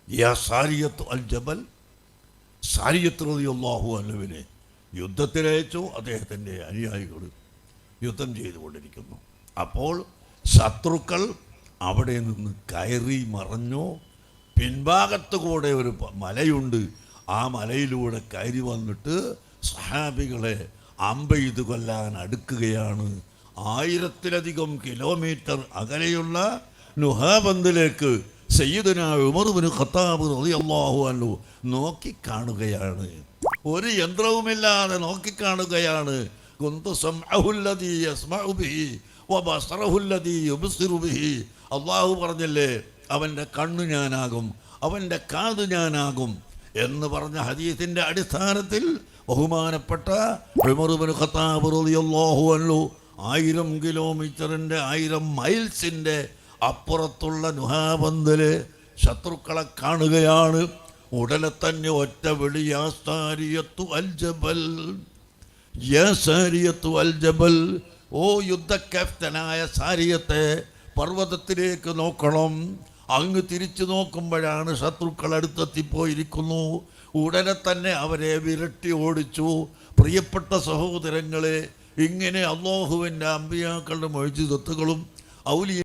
യാ സാരിയത്ത് അൽ ജബൽ, സാരിയത്ത് റളിയല്ലാഹു അൻഹുവിനെ യുദ്ധത്തിലയച്ചു. അദ്ദേഹത്തിൻ്റെ അനുയായികൾ യുദ്ധം ചെയ്തുകൊണ്ടിരിക്കുന്നു. അപ്പോൾ ശത്രുക്കൾ അവിടെ നിന്ന് കയറി മറഞ്ഞു. പിൻഭാഗത്ത് കൂടെ ഒരു മലയുണ്ട്. ആ മലയിലൂടെ കയറി വന്നിട്ട് സഹാബികളെ അമ്പെയ്ത് കൊല്ലാൻ അടുക്കുകയാണ്. 1000-ലധികം കിലോമീറ്റർ അകലെയുള്ള നുഹാബന്ദിലേക്ക് സയ്യിദുനാ ഉമർ ഇബ്നു ഖത്താബ് റളിയല്ലാഹു അൻഹു നോക്കിക്കാണുകയാണ്. ഒരു യന്ത്രവുമില്ലാതെ നോക്കിക്കാണുകയാണ്. കുന്തു സംഅഹുല്ലദീ യസ്മഉ ബിഹി വബസറഹുല്ലദീ യുബ്സിറു ബിഹി. അല്ലാഹു പറഞ്ഞല്ലേ, അവൻ്റെ കണ്ണ് ഞാനാകും, അവൻ്റെ കാത് ഞാനാകും എന്ന് പറഞ്ഞ ഹദീസിൻ്റെ അടിസ്ഥാനത്തിൽ ബഹുമാനപ്പെട്ട ഉമർ ഇബ്നു ഖത്താബ് റളിയല്ലാഹു അൻഹു 1000 കിലോമീറ്ററിൻ്റെ 1000 മൈൽസിൻ്റെ അപ്പുറത്തുള്ള നുഹാബന്ദിലെ ശത്രുക്കളെ കാണുകയാണ്. ഉടനെ തന്നെ ഒറ്റ വിളി, യാ സാരിയത്തു അൽ ജബൽ, യാ സാരിയത്തു അൽ ജബൽ. ഓ യുദ്ധ ക്യാപ്റ്റനായ സാരിയത്തെ, പർവ്വതത്തിലേക്ക് നോക്കണം. അങ്ങ് തിരിച്ചു നോക്കുമ്പോഴാണ് ശത്രുക്കൾ അടുത്തെത്തിപ്പോയിരിക്കുന്നു. ഉടനെ തന്നെ അവരെ വിരട്ടി ഓടിച്ചു. പ്രിയപ്പെട്ട സഹോദരങ്ങളെ, ഇങ്ങനെ അല്ലാഹുവിൻ്റെ അമ്പിയാക്കളുടെ മുഅ്ജിസത്തുകളും ഔലിയ